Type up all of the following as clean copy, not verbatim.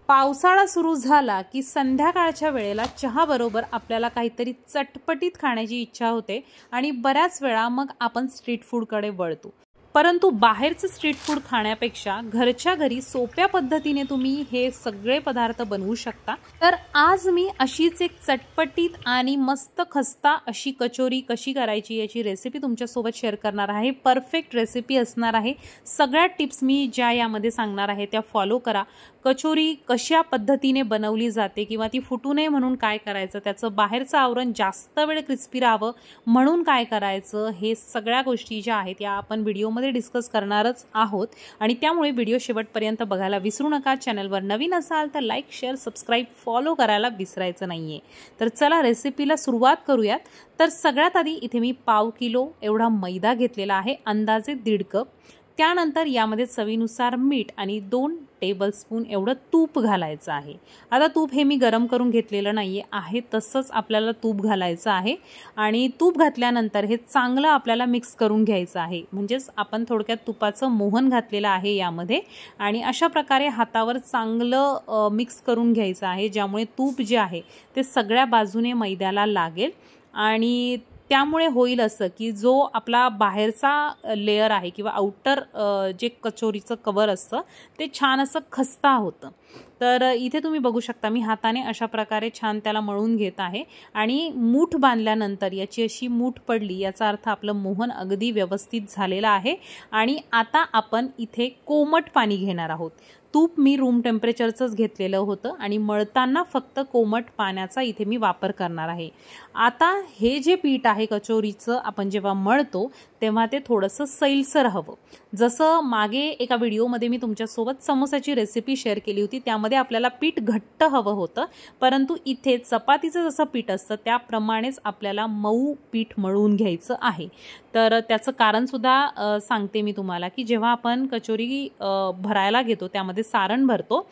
पावसाळा सुरू झाला की संध्याकाळच्या वेळेला चहा बरोबर आपल्याला काहीतरी चटपटीत खाण्याची इच्छा होते आणि बऱ्याच वेळा मग आपण स्ट्रीट फूडकडे वळतो। परंतु बाहेरचं स्ट्रीट फूड खाण्यापेक्षा घरच्या घरी सोप्या पद्धतीने तुम्ही हे सगळे पदार्थ बनवू शकता। तर आज मी अशीच एक चटपटीत आणि मस्त खस्ता अशी कचोरी कशी करायची याची रेसिपी तुमच्या सोबत शेअर करणार आहे। परफेक्ट रेसिपी असणार आहे। सगळ्या टिप्स मी ज्या यामध्ये सांगणार आहे त्या फॉलो करा। कचोरी कशा पद्धतीने बनवली जाते किंवा ती फुटू नये म्हणून काय करायचं, त्याचं बाहेरचं आवरण जास्त वेळ क्रिस्पी राहावं म्हणून काय करायचं, हे सगळ्या गोष्टी ज्या आहेत या आपण व्हिडिओमध्ये डिस्कस करणारच आहोत आणि त्यामुळे व्हिडिओ शेवटपर्यंत बघायला विसरू नका। चॅनलवर नवीन असाल तर लाईक, शेअर, सबस्क्राईब, फॉलो करायला विसरायचं नाहीये। तर चला रेसिपीला सुरुवात करूयात। तर सगळ्यात आधी इथे मी पाव किलो एवढा मैदा घेतलेला आहे, अंदाजे 1.5 कप। त्यानंतर यामध्ये चवीनुसार मीठ आणि 2 टेबलस्पून एवढं तूप घालायचं आहे। आता तूप हे मी गरम करून घेतलेलं नाहीये, आहे तसंच आपल्याला तूप घालायचं आहे आणि तूप घातल्यानंतर हे चांगलं आपल्याला मिक्स करून घ्यायचं आहे। म्हणजेच आपण थोडक्यात तुपाचं मोहन घातलेलं आहे यामध्ये आणि अशा प्रकारे हातावर चांगलं मिक्स करून घ्यायचं आहे, ज्यामुळे तूप जे आहे ते सगळ्या बाजूने मैद्याला लागेल आणि त्यामुळे होईल असं की जो आपला बाहेरचा लेयर आहे किंवा आउटर जे कचोरीचं कवर असतं ते छान असं खस्ता होतं। तर इथे तुम्ही बघू शकता मी हाताने अशा प्रकारे छान त्याला मळून घेत आहे आणि मूठ बांधल्यानंतर याची अशी मूठ पडली याचा अर्थ आपलं मोहन अगदी व्यवस्थित झालेलं आहे। आणि आता आपण इथे कोमट पाणी घेणार आहोत। तूप मी रूम टेम्परेचरचंच घेतलेलं होतं आणि मळताना फक्त कोमट पाण्याचा इथे मी वापर करणार आहे। आता हे जे पीठ आहे कचोरीचं आपण जेव्हा मळतो तेव्हा ते थोडंसं सैलसर हवं। जसं मागे एका व्हिडिओमध्ये मी तुमच्यासोबत समोसाची रेसिपी शेअर केली होती, त्यामध्ये आपल्याला पीठ घट्ट हवं होतं, परंतु इथे चपातीचं जसं पीठ असतं त्याप्रमाणेच आपल्याला मऊ पीठ मळून घ्यायचं आहे। तर त्याचं कारणसुद्धा सांगते मी तुम्हाला की जेव्हा आपण कचोरी भरायला घेतो त्यामध्ये सारण भरतो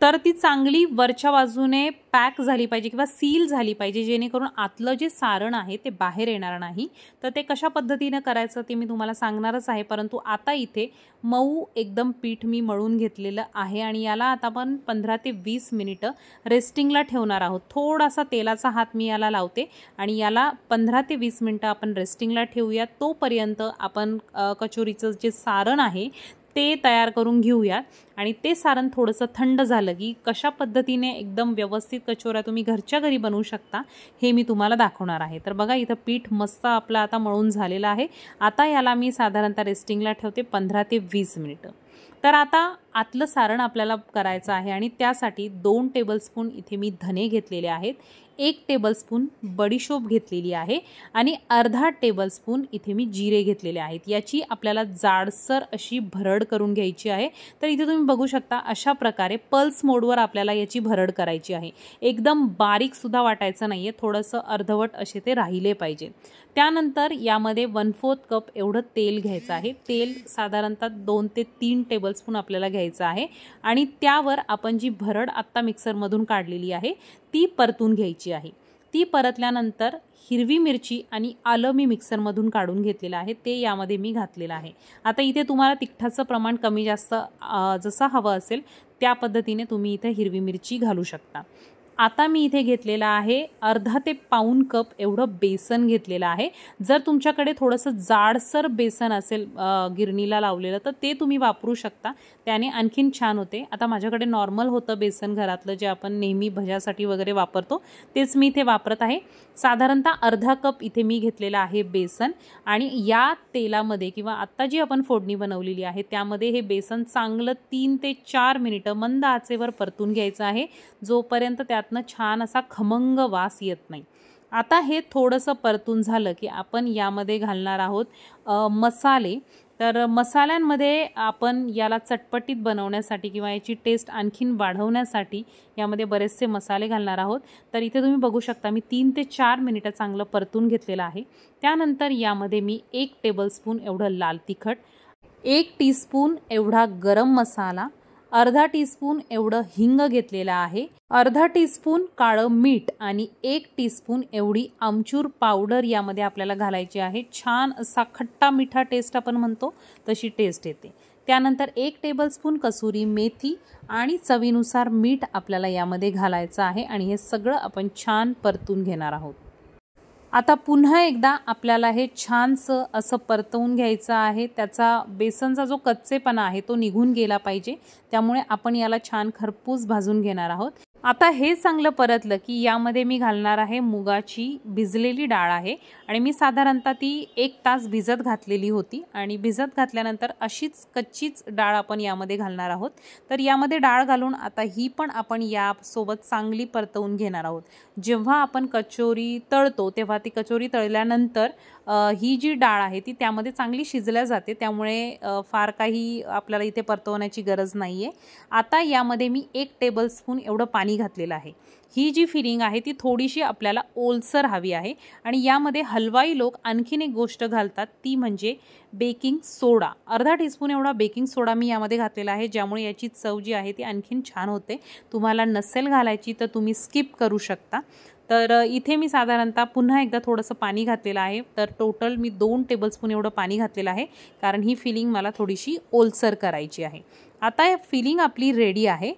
तर ती चांगली वरच्या बाजूने पॅक झाली पाहिजे किंवा सील झाली पाहिजे, जेणेकरून आतलं जे सारण आहे ते बाहेर येणार नाही। तर ते कशा पद्धतीने करायचं ते मी तुम्हाला सांगणारच आहे, परंतु आता इथे मऊ एकदम पीठ मी मळून घेतलेलं आहे आणि याला आता आपण 15 ते 20 मिनिटं रेस्टिंगला ठेवणार आहोत। थोडासा तेलाचा हात मी याला लावते आणि याला 15 ते 20 मिनिटं आपण रेस्टिंगला ठेवूया। तोपर्यंत आपण कचोरीचं जे सारण आहे ते तयार करून घेऊया आणि ते सारण थोडंसं थंड झालं की कशा पद्धतीने एकदम व्यवस्थित कचोऱ्या तुम्ही घरच्या घरी बनवू शकता हे मी तुम्हाला दाखवणार आहे। तर बघा इथं पीठ मस्त आपलं आता मळून झालेलं आहे। आता याला मी साधारणतः रेस्टिंगला ठेवते 15 ते 20 मिनिटं। तर आता आतलं सारण आपल्याला करायचं आहे आणि त्यासाठी 2 टेबलस्पून इथे मी धने घेतलेले आहेत, 1 टेबलस्पून बडीशोप घेतलेली आहे आणि अर्धा टेबलस्पून इथे मी जिरे घेतलेले आहेत। याची आपल्याला जाडसर अशी भरड करून घ्यायची आहे। तर इथे तुम्ही बघू शकता अशा प्रकारे पल्स मोडवर आपल्याला याची भरड करायची आहे। एकदम बारीक सुद्धा वाटायचं नाहीये, थोडंसं अर्धवट असे ते राहिले पाहिजे। त्यानंतर यामध्ये 1/4 कप एवढं तेल घ्यायचं आहे। तेल साधारणतः 2 ते 3 टेबलस्पून आपल्याला घ्यायचं आहे आणि त्यावर आपण जी भरड आत्ता मिक्सरमधून काढलेली आहे ती परतून घ्यायची आहे। ती परतल्यानंतर हिरवी मिरची आणि आलं मी मिक्सरमधून काढून घेतलेलं आहे, ते यामध्ये मी घातलेलं आहे। आता इथे तुम्हाला तिखटाचं प्रमाण कमी जास्त जसं हवं असेल त्या पद्धतीने तुम्ही इथे हिरवी मिरची घालू शकता। आता मी इथे घेतलेला आहे अर्धा ते पाऊण कप एवढं बेसन घेतलेलं आहे। जर तुमच्याकडे थोडंसं जाडसर बेसन असेल गिरणीला लावलेलं तर ते तुम्ही वापरू शकता, त्याने आणखीन छान होते। आता माझ्याकडे नॉर्मल होतं बेसन घरातलं जे आपण नेहमी भज्यासाठी वगैरे वापरतो तेच मी इथे वापरत आहे। साधारणतः अर्धा कप इथे मी घेतलेला आहे बेसन आणि या तेलामध्ये किंवा आत्ता जी आपण फोडणी बनवलेली आहे त्यामध्ये हे बेसन चांगलं 3 ते 4 मिनिटं मंद आचेवर परतून घ्यायचं आहे, जोपर्यंत त्यातनं छान असा खमंग वास येत नाही। आता हे थोडंसं परतून झालं की आपण यामध्ये घालणार आहोत मसाले। तर मसाल्यांमध्ये आपण याला चटपटीत बनवण्यासाठी किंवा याची टेस्ट आणखीन वाढवण्यासाठी यामध्ये बरेचसे मसाले घालणार आहोत। तर इथे तुम्ही बघू शकता मी 3 ते 4 मिनिटं चांगलं परतून घेतलेलं आहे। त्यानंतर यामध्ये मी 1 टेबलस्पून एवढं लाल तिखट, 1 टीस्पून एवढा गरम मसाला, अर्धा टीस्पून एवढं हिंग घेतलेलं आहे, अर्धा टीस्पून काळं मीठ आणि 1 टीस्पून एवढी आमचूर पावडर यामध्ये आपल्याला घालायची आहे। छान असा खट्टा मिठा टेस्ट आपण म्हणतो तशी टेस्ट येते। त्यानंतर 1 टेबलस्पून कसुरी मेथी आणि चवीनुसार मीठ आपल्याला यामध्ये घालायचं आहे आणि हे सगळं आपण छान परतून घेणार आहोत। आता पुन्हा एकदा आपल्याला हे छानसं असं परतवून घ्यायचं आहे। त्याचा बेसनचा जो कच्चेपणा आहे तो निघून गेला पाहिजे, त्यामुळे आपण याला छान खरपूस भाजून घेणार आहोत। आता हे चांगलं परतलं की यामध्ये मी घालणार आहे मुगाची भिजलेली डाळ आहे आणि मी साधारणतः ती 1 तास भिजत घातलेली होती आणि भिजत घातल्यानंतर अशीच कच्चीच डाळ आपण यामध्ये घालणार आहोत। तर यामध्ये डाळ घालून आता ही पण आपण यासोबत चांगली परतवून घेणार आहोत। जेव्हा आपण कचोरी तळतो तेव्हा ती कचोरी तळल्यानंतर ही जी डाळ आहे ती त्यामध्ये चांगली शिजल्या जाते, त्यामुळे फार काही आपल्याला इथे परतवण्याची गरज नाहीये। आता यामध्ये मी 1 टेबलस्पून एवढं पाणी घातलेलं आहे। ही जी फिलिंग आहे ती थोडीशी आपल्याला ओलसर हवी आहे आणि यामध्ये हलवाई लोक आणखीन एक गोष्ट घालतात ती म्हणजे बेकिंग सोडा। अर्धा टीस्पून एवढा बेकिंग सोडा मी यामध्ये घातलेला आहे, ज्यामुळे याची चव जी आहे ती आणखीन छान होते। तुम्हाला नसेल घालायची तर तुम्ही स्किप करू शकता। तर इथे मी साधारणतः पुन्हा एकदा थोडंसं पाणी घातलेलं आहे। तर टोटल मी 2 टेबलस्पून एवढं पाणी घातलेलं आहे, कारण ही फिलिंग मला थोडीशी ओलसर करायची आहे। आता हे फिलिंग आपली रेडी आहे।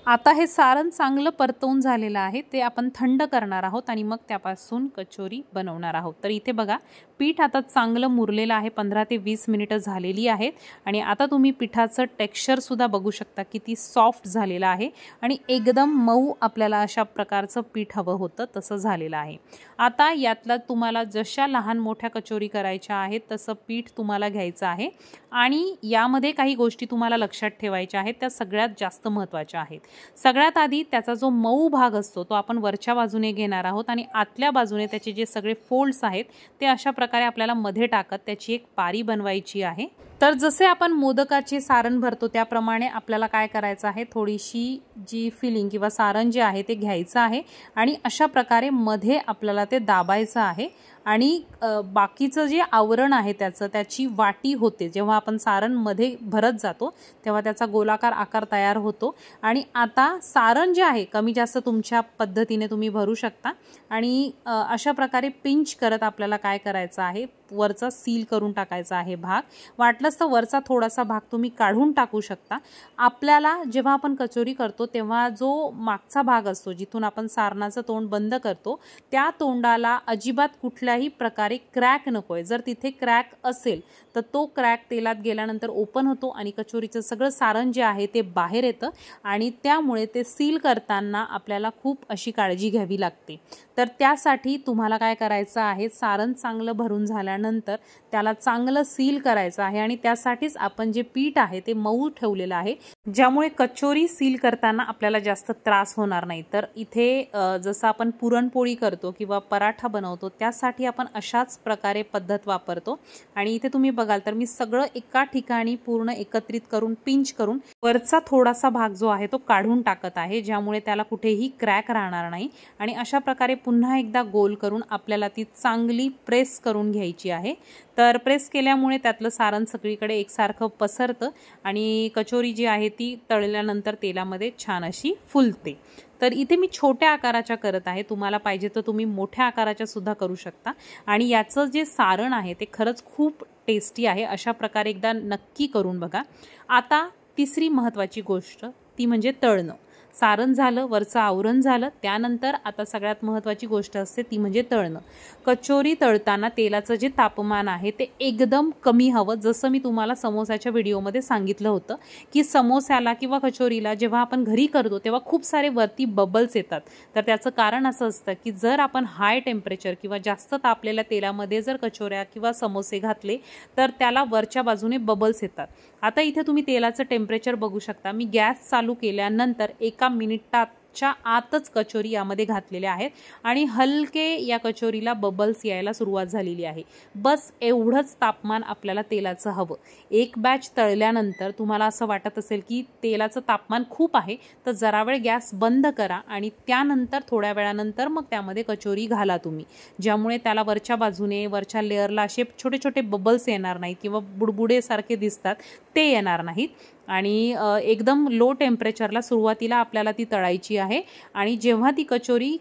आता हे सारण चांगलं परतवून झालेलं आहे, ते आपण थंड करणार आहोत आणि मग त्यापासून कचोरी बनवणार आहोत। तर इथे बघा पीठ आता चांगलं मुरलेलं आहे, 15 ते 20 मिनिटं झालेली आहेत आणि आता तुम्ही पिठाचं टेक्स्चर सुद्धा बघू शकता किती सॉफ्ट झालेलं आहे आणि एकदम मऊ आपल्याला अशा प्रकारचं पीठ हवं होतं तसं झालेलं आहे। आता यातला तुम्हाला जशा लहान मोठ्या कचोरी करायच्या आहेत तसं पीठ तुम्हाला घ्यायचं आहे आणि यामध्ये काही गोष्टी तुम्हाला लक्षात ठेवायच्या आहेत, त्या सगळ्यात जास्त महत्त्वाच्या आहेत। सगळ्यात आधी त्याचा जो मऊ भाग असतो तो आपण वरच्या बाजूने घेणार आहोत आणि आतल्या बाजूने त्याचे जे सगळे फोल्ड्स आहेत ते अशा प्रकारे आपल्याला मध्ये टाकत त्याची एक पारी बनवायची आहे। तर जसे आपण मोदकाचे सारण भरतो त्याप्रमाणे आपल्याला काय करायचं आहे, थोडीशी जी फिलिंग किंवा सारण जे आहे ते घ्यायचं आहे आणि अशा प्रकारे मध्ये आपल्याला ते दाबायचं आहे आणि बाकीचं जे आवरण आहे त्याची वाटी होते। जेव्हा आपण सारण मध्ये भरत जातो तेव्हा त्याचा गोलाकार आकार तयार होतो आणि आता सारण जे आहे कमी जास्त तुमच्या पद्धतीने तुम्ही भरू शकता आणि अशा प्रकारे पिंच करत आपल्याला काय करायचं आहे, वरचा सील करून टाकायचा आहे भाग। वाटलंच तर वरचा थोडासा भाग तुम्ही काढून टाकू शकता। आपल्याला जेव्हा आपण कचोरी करतो तेव्हा जो मागचा भाग असतो जिथून आपण सारणाचं तोंड बंद करतो त्या तोंडाला अजिबात कुठल्याही प्रकारे क्रॅक नकोय। जर तिथे क्रॅक असेल तर तो क्रॅक तेलात गेल्यानंतर ओपन होतो आणि कचोरीचं सगळं सारण जे आहे ते बाहेर येतं आणि त्यामुळे ते सील करताना आपल्याला खूप अशी काळजी घ्यावी लागते। तर त्यासाठी तुम्हाला काय करायचं आहे, सारण चांगलं भरून झाल्यानंतर त्याला चांगलं सील करायचं आहे आणि त्यासाठीच आपण जे पीठ आहे ते मऊ ठेवलेलं आहे, ज्यामुळे कचोरी सील करताना आपल्याला जास्त त्रास होणार नाही। तर इथे जसं आपण पुरणपोळी करतो किंवा पराठा बनवतो त्यासाठी आपण अशाच प्रकारे पद्धत वापरतो आणि इथे तुम्ही बघाल तर मी सगळं एका ठिकाणी पूर्ण एकत्रित करून पिंच करून वरचा थोडासा भाग जो आहे तो काढून टाकत आहे, ज्यामुळे त्याला कुठेही क्रॅक राहणार नाही आणि अशा प्रकारे पुन्हा एकदा गोल करून आपल्याला ती चांगली प्रेस करून घ्यायची आहे। तर प्रेस केल्यामुळे त्यातलं सारण सगळीकडे एकसारखं पसरतं आणि कचोरी जी आहे ती तळल्यानंतर तेलामध्ये छान अशी फुलते। तर इथे मी छोट्या आकाराच्या करत आहे, तुम्हाला पाहिजे तर तुम्ही मोठ्या आकाराच्या सुद्धा करू शकता आणि याचं जे सारण आहे ते खरंच खूप टेस्टी आहे। अशा प्रकारे एकदा नक्की करून बघा। आता तिसरी महत्त्वाची गोष्ट ती म्हणजे तळणं। सारण झालं, वरचं आवरण झालं, त्यानंतर आता सगळ्यात महत्त्वाची गोष्ट असते ती म्हणजे तळणं। कचोरी तळताना तेलाचं जे तापमान आहे ते एकदम कमी हवं। जसं मी तुम्हाला समोसाच्या व्हिडिओमध्ये सांगितलं होतं की समोस्याला किंवा कचोरीला जेव्हा आपण घरी करतो तेव्हा खूप सारे वरती बबल्स येतात। तर त्याचं कारण असं असतं की जर आपण हाय टेम्परेचर किंवा जास्त तापलेल्या तेलामध्ये जर कचोऱ्या किंवा समोसे घातले तर त्याला वरच्या बाजूने बबल्स येतात। आता इथे तुम्ही तेलाचं टेम्परेचर बघू शकता। मी गॅस चालू केल्यानंतर 1 मिनिटाच्या आतच कचोरी यामध्ये घातलेल्या आहेत आणि हलके या कचोरीला बबल्स यायला सुरुवात झालेली आहे। बस एवढंच तापमान आपल्याला तेलाचं हवं। एक बॅच तळल्यानंतर तुम्हाला असं वाटत असेल की तेलाचं तापमान खूप आहे तर जरा वेळ गॅस बंद करा आणि त्यानंतर थोड्या वेळानंतर मग त्यामध्ये कचोरी घाला तुम्ही, ज्यामुळे त्याला वरच्या बाजूने वरच्या लेअरला असे छोटे छोटे बबल्स येणार नाहीत किंवा बुडबुडे सारखे दिसतात ते येणार नाहीत आणि एकदम लो टेम्परेचरला सुरुवातीला आपल्याला ती तळायची आहे आणि जेव्हा ती कचोरी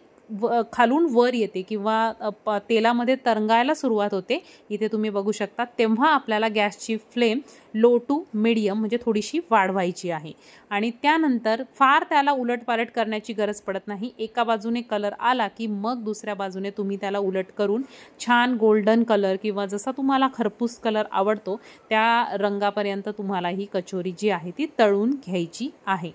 खालून वर येते किंवा तेलामध्ये तरंगायला सुरुवात होते, इथे तुम्ही बघू शकता, तेव्हा आपल्याला गॅसची फ्लेम लो टू मीडियम म्हणजे थोडीशी वाढवायची आहे. आणि त्यानंतर फार त्याला उलटपालट करण्याची गरज पडत नाही. एका बाजूने कलर आला की मग दुसऱ्या बाजूने तुम्ही त्याला उलट करून छान गोल्डन कलर किंवा जसा तुम्हाला खरपूस कलर आवडतो त्या रंगापर्यंत तुम्हाला ही कचोरी जी आहे ती तळून घ्यायची आहे.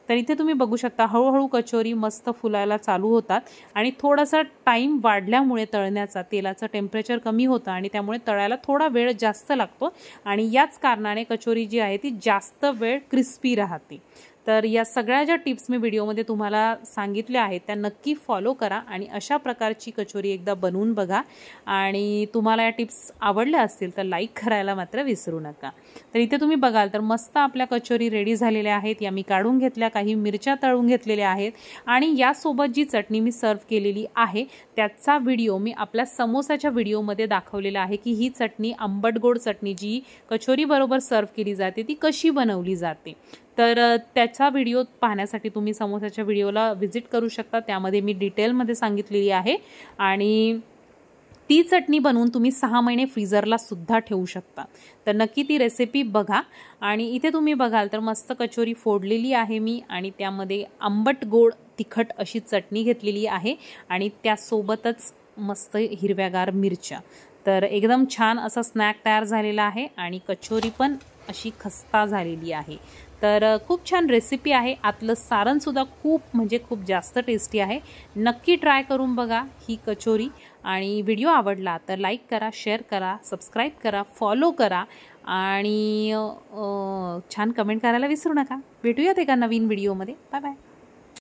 तर इथे तुम्ही बघू शकता हळूहळू कचोरी मस्त फुलायला चालू होतात आणि थोडासा टाईम वाढल्यामुळे तळण्याचा तेलाचं टेम्परेचर कमी होतं आणि त्यामुळे तळायला थोडा वेळ जास्त लागतो आणि याच कारणाने कचोरी जी आहे ती जास्त वेळ क्रिस्पी राहते. तर या सगळ्या ज्या टिप्स मी व्हिडिओमध्ये तुम्हाला सांगितल्या आहेत त्या नक्की फॉलो करा आणि अशा प्रकारची कचोरी एकदा बनवून बघा. आणि तुम्हाला या टिप्स आवडल्या असतील तर लाईक करायला मात्र विसरू नका. तर इथे तुम्ही बघाल तर मस्त आपल्या कचोरी रेडी झालेल्या आहेत. या मी काढून घेतल्या, काही मिरच्या तळून घेतलेल्या आहेत आणि यासोबत जी चटणी मी सर्व केलेली आहे त्याचा व्हिडिओ मी आपल्या समोसाच्या व्हिडिओमध्ये दाखवलेला आहे की ही चटणी आंबट गोड चटणी जी कचोरी बरोबर सर्व केली जाते ती कशी बनवली जाते. तर त्याचा व्हिडिओ पाहण्यासाठी तुम्ही समोसाच्या व्हिडिओला व्हिजिट करू शकता, त्यामध्ये मी डिटेलमध्ये सांगितलेली आहे. आणि ती चटणी बनवून तुम्ही 6 महिने फ्रीजरला सुद्धा ठेवू शकता. तर नक्की ती रेसिपी बघा. आणि इथे तुम्ही बघाल तर मस्त कचोरी फोडलेली आहे मी आणि त्यामध्ये आंबट गोड तिखट अशी चटणी घेतलेली आहे आणि त्यासोबतच मस्त हिरव्यागार मिरच्या. तर एकदम छान असा स्नॅक तयार झालेला आहे आणि कचोरी पण अशी खस्ता झालेली आहे. तर खूप छान रेसिपी आहे. आतलं सारणसुद्धा खूप म्हणजे खूप जास्त टेस्टी आहे. नक्की ट्राय करून बघा ही कचोरी. आणि व्हिडिओ आवडला तर लाईक करा, शेअर करा, सबस्क्राईब करा, फॉलो करा आणि छान कमेंट करायला विसरू नका. भेटूयात एका नवीन व्हिडिओमध्ये. Bye bye.